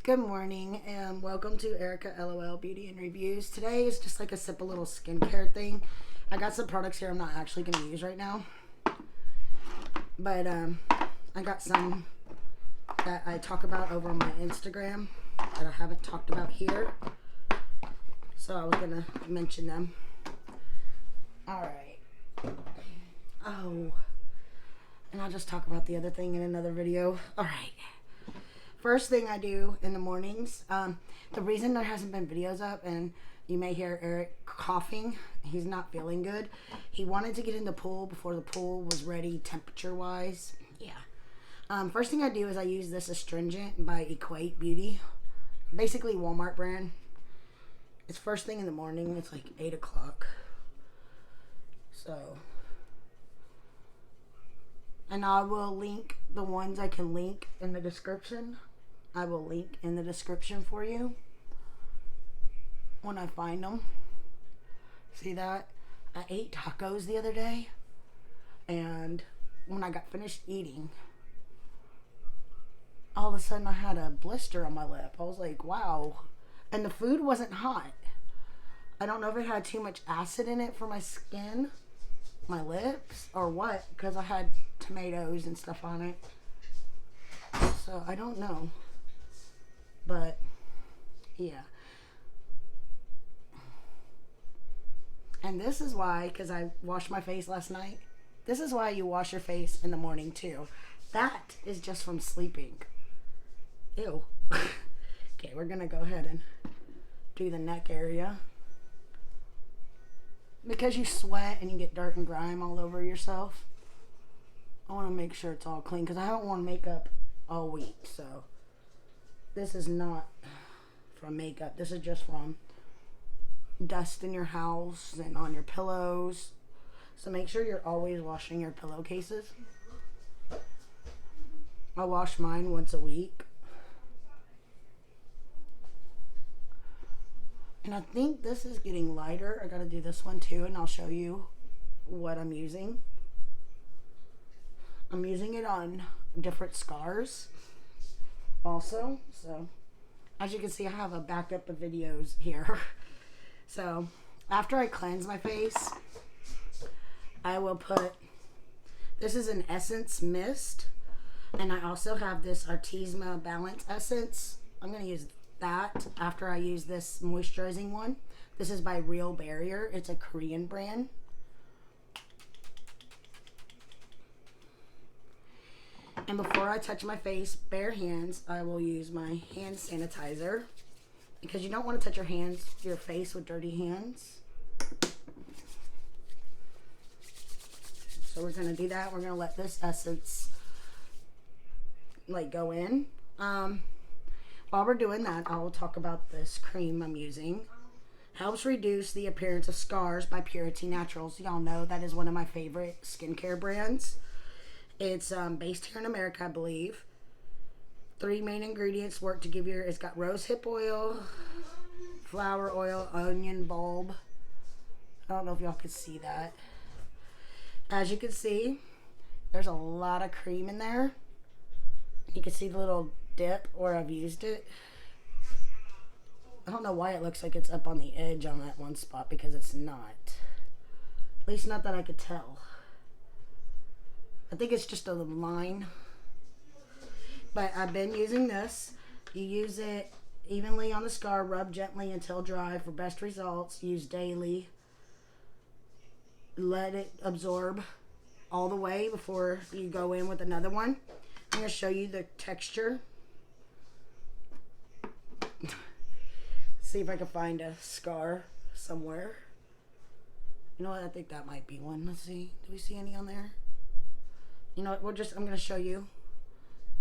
Good morning and welcome to Erica LOL Beauty and Reviews. Today is just like a simple little skincare thing. I got some products here I'm not actually going to use right now. But I got some that I talk about over on my Instagram that I haven't talked about here. So I was going to mention them. Alright. Oh. And I'll just talk about the other thing in another video. Alright. First thing I do in the mornings, the reason there hasn't been videos up, and you may hear Eric coughing, he's not feeling good. He wanted to get in the pool before the pool was ready temperature-wise. Yeah. First thing I do is I use this Astringent by Equate Beauty. Basically Walmart brand. It's first thing in the morning. It's like 8 o'clock. So... and I will link the ones I can link in the description. I will link in the description for you when I find them. See that? I ate tacos the other day, and when I got finished eating, all of a sudden I had a blister on my lip. I was like, wow. And the food wasn't hot. I don't know if it had too much acid in it for my skin, my lips, or what, because I had tomatoes and stuff on it. So I don't know, but yeah. And this is why, because I washed my face last night, this is why you wash your face in the morning too. That is just from sleeping. Ew. Okay, we're gonna go ahead and do the neck area. Because you sweat and you get dirt and grime all over yourself, I want to make sure it's all clean because I haven't worn makeup all week. So this is not from makeup. This is just from dust in your house and on your pillows. So make sure you're always washing your pillowcases. I wash mine once a week. And I think this is getting lighter. I gotta do this one too, and I'll show you what I'm using. I'm using it on different scars also. So, as you can see, I have a backup of videos here. So, after I cleanse my face, I will put, this is an Essence Mist. And I also have this Artisma Balance Essence. I'm gonna use that after I use this moisturizing one. This is by Real Barrier. It's a Korean brand. And before I touch my face, bare hands, I will use my hand sanitizer because you don't want to touch your face with dirty hands. So we're going to do that. We're going to let this essence go in. While we're doing that, I will talk about this cream I'm using. Helps reduce the appearance of scars by Pureauty Naturals. Y'all know that is one of my favorite skincare brands. It's based here in America, I believe. 3 main ingredients work to give it's got rose hip oil, flower oil, onion bulb. I don't know if y'all can see that. As you can see, there's a lot of cream in there. You can see the little dip where I've used it. I don't know why it looks like it's up on the edge on that one spot because it's not. At least not that I could tell. I think it's just a line. But I've been using this. You use it evenly on the scar. Rub gently until dry for best results. Use daily. Let it absorb all the way before you go in with another one. I'm going to show you the texture. See if I can find a scar somewhere. You know what? I think that might be one. Let's see. Do we see any on there? You know what? I'm going to show you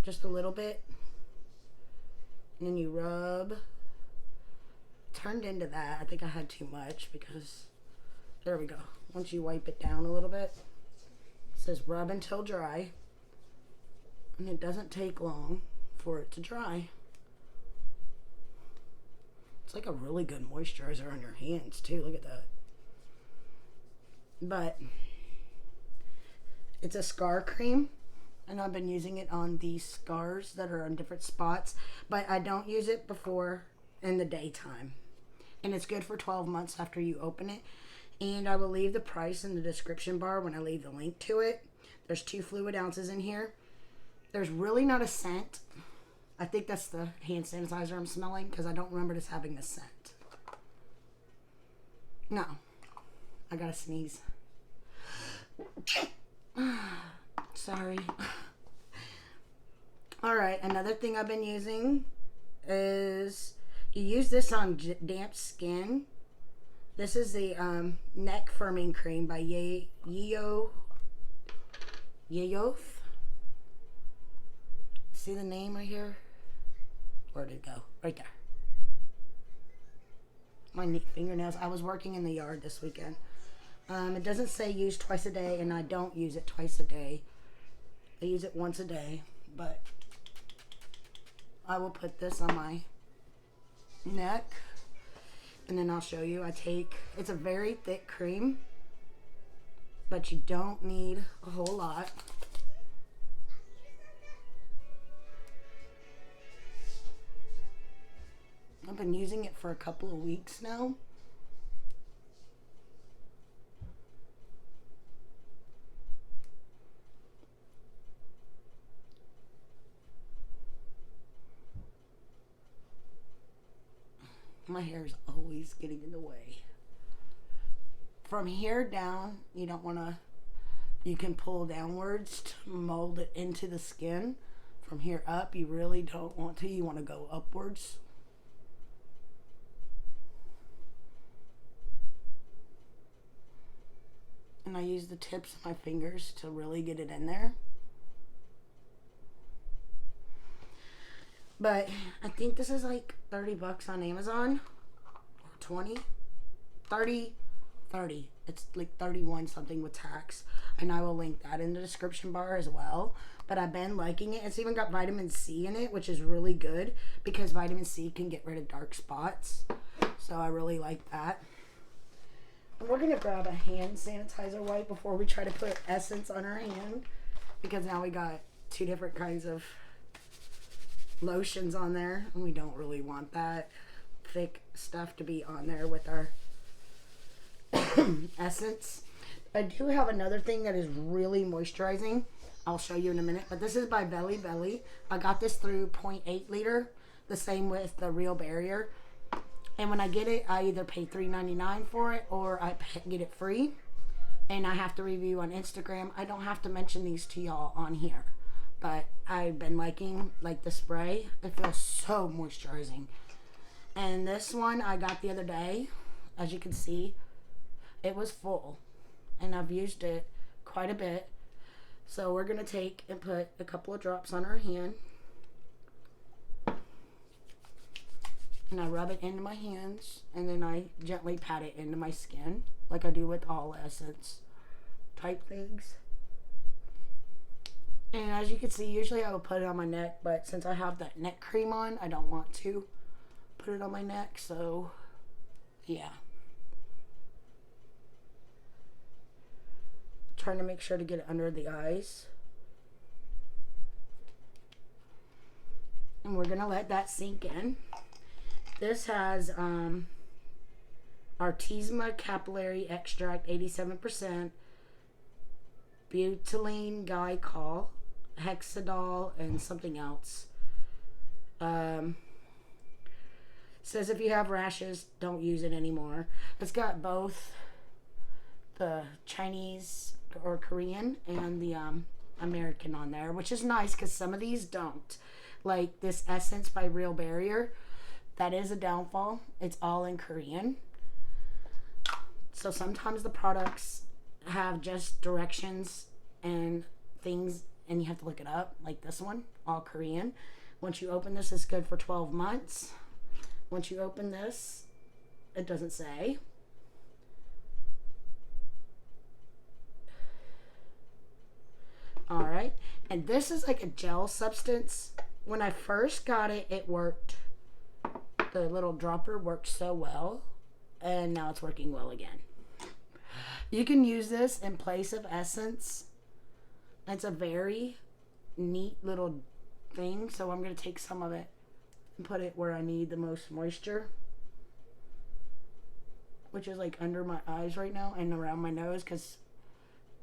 just a little bit. And then you rub. Turned into that. I think I had too much because, there we go. Once you wipe it down a little bit, it says rub until dry. And it doesn't take long for it to dry. It's like a really good moisturizer on your hands too. Look at that. But it's a scar cream. And I've been using it on these scars that are on different spots, but I don't use it before in the daytime. And it's good for 12 months after you open it. And I will leave the price in the description bar when I leave the link to it. There's 2 fluid ounces in here. There's really not a scent. I think that's the hand sanitizer I'm smelling because I don't remember this having a scent. No. I gotta sneeze. Sorry. Alright, another thing I've been using is, you use this on damp skin. This is the neck firming cream by Yeoth. See the name right here? Where'd it go? Right there. My fingernails. I was working in the yard this weekend. It doesn't say use twice a day, and I don't use it twice a day. I use it once a day, but I will put this on my neck, and then I'll show you. It's a very thick cream, but you don't need a whole lot. I've been using it for a couple of weeks now. My hair is always getting in the way. From here down, you don't want to, you can pull downwards to mold it into the skin. From here up, you really don't want to. You want to go upwards. And I use the tips of my fingers to really get it in there. But I think this is like 30 bucks on Amazon. Or 20. 30. It's like 31 something with tax. And I will link that in the description bar as well. But I've been liking it. It's even got vitamin C in it, which is really good. Because vitamin C can get rid of dark spots. So I really like that. And we're going to grab a hand sanitizer wipe before we try to put essence on our hand. Because now we got 2 different kinds of lotions on there, and we don't really want that thick stuff to be on there with our essence. I do have another thing that is really moisturizing. I'll show you in a minute, but this is by Belly Belly. I got this through 0.8 liter, the same with the Real Barrier. And when I get it, I either pay $3.99 for it or I get it free. And I have to review on Instagram. I don't have to mention these to y'all on here. But I've been liking the spray. It feels so moisturizing. And this one I got the other day. As you can see, it was full. And I've used it quite a bit. So we're going to take and put a couple of drops on our hand. And I rub it into my hands. And then I gently pat it into my skin. Like I do with all essence type things. And as you can see, usually I would put it on my neck, but since I have that neck cream on, I don't want to put it on my neck, so yeah. Trying to make sure to get it under the eyes. And we're going to let that sink in. This has Artesima Capillary Extract 87%, butylene glycol, hexadol, and something else. Says if you have rashes, don't use it anymore. It's got both the Chinese or Korean and the American on there, which is nice because some of these don't. Like this Essence by Real Barrier, that is a downfall. It's all in Korean. So sometimes the products have just directions and things and you have to look it up, like this one, all Korean. Once you open this, it's good for 12 months. Once you open this, it doesn't say. Alright, and this is like a gel substance. When I first got it, it worked. The little dropper worked so well, and now it's working well again. You can use this in place of essence. It's a very neat little thing. So I'm going to take some of it and put it where I need the most moisture, which is like under my eyes right now and around my nose, because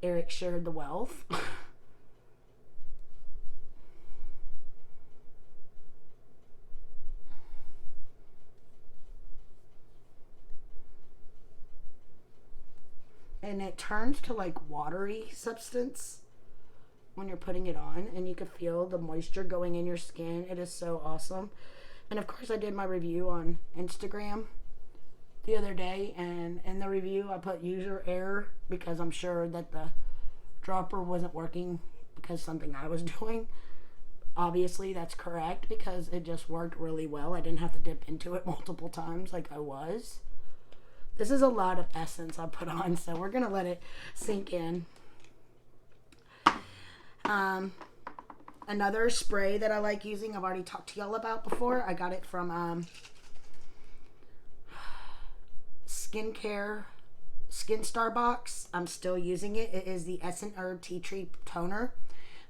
Eric shared the wealth. And it turns to like watery substance when you're putting it on, and you can feel the moisture going in your skin. It is so awesome. And of course I did my review on Instagram the other day, and in the review I put user error because I'm sure that the dropper wasn't working because something I was doing. Obviously that's correct because it just worked really well. I didn't have to dip into it multiple times like I was. This is a lot of essence I put on, so we're going to let it sink in. Another spray that I like using, I've already talked to y'all about before. I got it from Skin Star box. I'm still using it. It is the Essen Herb Tea Tree Toner.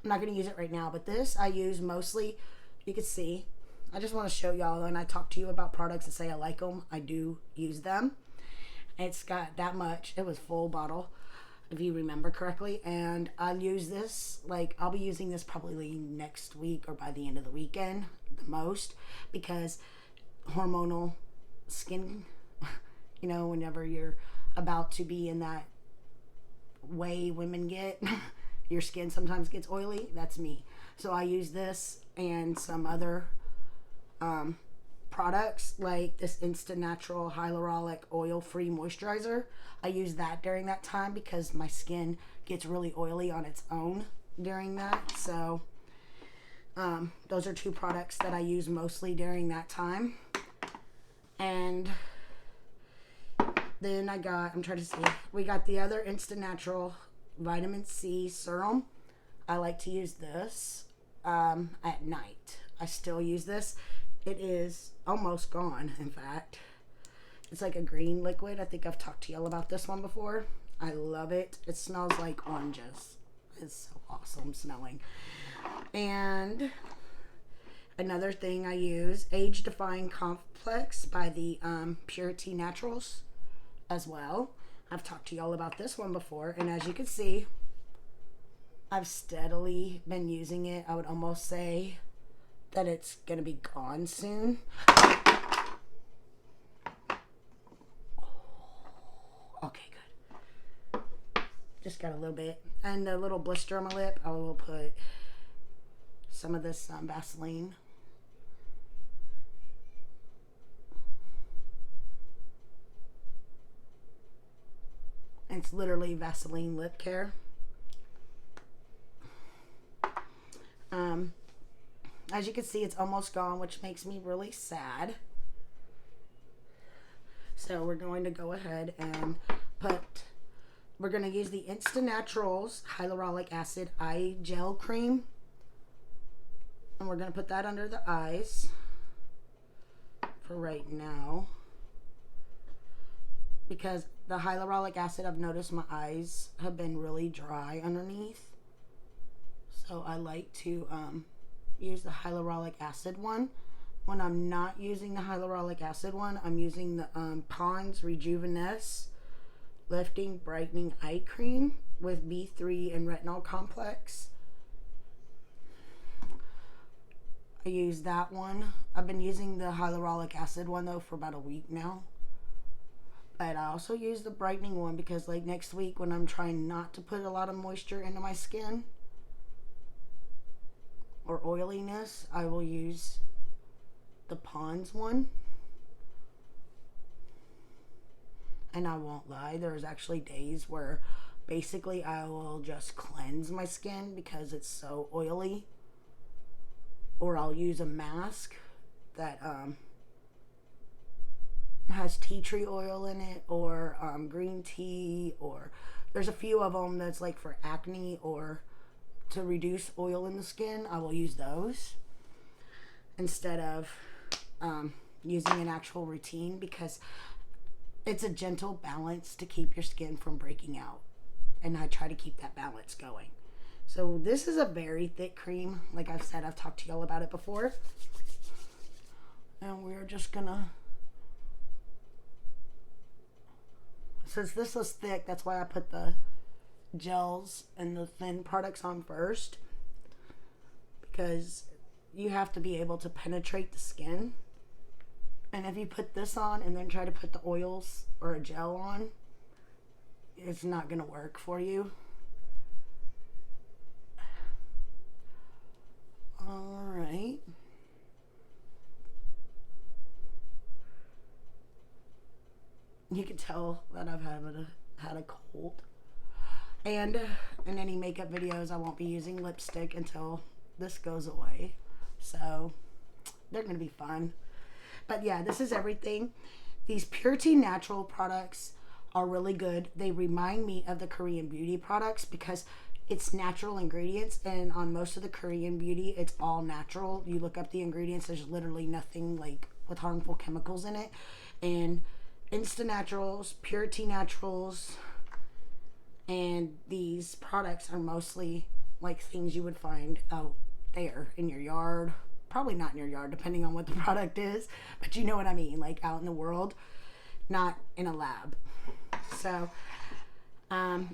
I'm not going to use it right now, but this I use mostly, you can see. I just want to show y'all, when I talk to you about products and say I like them, I do use them. It's got that much. It was full bottle, if you remember correctly. And I'll use this, like, I'll be using this probably next week or by the end of the weekend, the most, because hormonal skin, you know, whenever you're about to be in that way women get, your skin sometimes gets oily. That's me. So I use this and some other products like this Instanaturals Hyaluronic oil-free moisturizer. I use that during that time because my skin gets really oily on its own during that. So those are two products that I use mostly during that time. And then I'm trying to see, we got the other Instanaturals vitamin C serum. I like to use this at night. I still use this. It is almost gone, in fact. It's like a green liquid. I think I've talked to y'all about this one before. I love it. It smells like oranges. It's so awesome smelling. And another thing I use, Age Defying Complex by the Pureauty Naturals as well. I've talked to y'all about this one before, and as you can see, I've steadily been using it. I would almost say that it's gonna be gone soon. Okay, good. Just got a little bit. And a little blister on my lip, I will put some of this Vaseline. It's literally Vaseline lip care. As you can see, it's almost gone, which makes me really sad. So we're going to go ahead and we're going to use the Instanaturals Hyaluronic Acid Eye Gel Cream. And we're going to put that under the eyes for right now. Because the hyaluronic acid, I've noticed my eyes have been really dry underneath. So I like to use the hyaluronic acid one. When I'm not using the hyaluronic acid one, I'm using the Pons Rejuvenous Lifting Brightening Eye Cream with B3 and Retinol Complex. I use that one. I've been using the hyaluronic acid one though for about a week now. But I also use the brightening one because like next week when I'm trying not to put a lot of moisture into my skin or oiliness, I will use the Pons one. And I won't lie, there's actually days where basically I will just cleanse my skin because it's so oily. Or I'll use a mask that has tea tree oil in it, or green tea, or there's a few of them that's like for acne or to reduce oil in the skin. I will use those instead of using an actual routine because it's a gentle balance to keep your skin from breaking out, and I try to keep that balance going. So this is a very thick cream. Like I've said, I've talked to y'all about it before. And we're just gonna, since this was thick, that's why I put the gels and the thin products on first, because you have to be able to penetrate the skin. And if you put this on and then try to put the oils or a gel on, it's not gonna work for you. Alright. You can tell that I've had a cold. And in any makeup videos, I won't be using lipstick until this goes away. So they're going to be fun. But yeah, this is everything. These Pureauty Natural products are really good. They remind me of the Korean beauty products because it's natural ingredients, and on most of the Korean beauty, it's all natural. You look up the ingredients, there's literally nothing like with harmful chemicals in it. And Instanaturals, Pureauty Naturals, and these products are mostly like things you would find out there in your yard. Probably not in your yard, depending on what the product is, but you know what I mean, like out in the world, not in a lab. So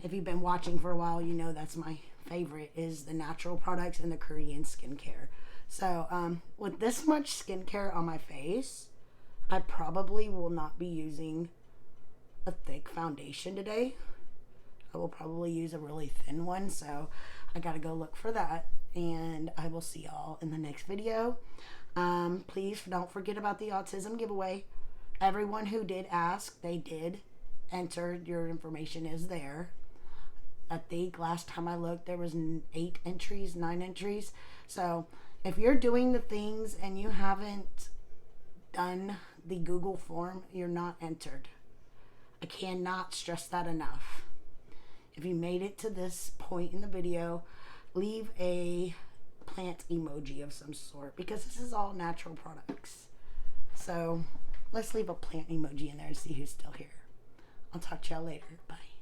if you've been watching for a while, you know that's my favorite, is the natural products and the Korean skincare. So with this much skincare on my face, I probably will not be using a thick foundation today. I will probably use a really thin one, so I gotta go look for that, and I will see y'all in the next video. Please don't forget about the Autism Giveaway. Everyone who did ask, they did enter. Your information is there. I think last time I looked, there was 9 entries. So if you're doing the things and you haven't done the Google form, you're not entered. I cannot stress that enough. If you made it to this point in the video, leave a plant emoji of some sort, because this is all natural products. So let's leave a plant emoji in there and see who's still here. I'll talk to y'all later. Bye.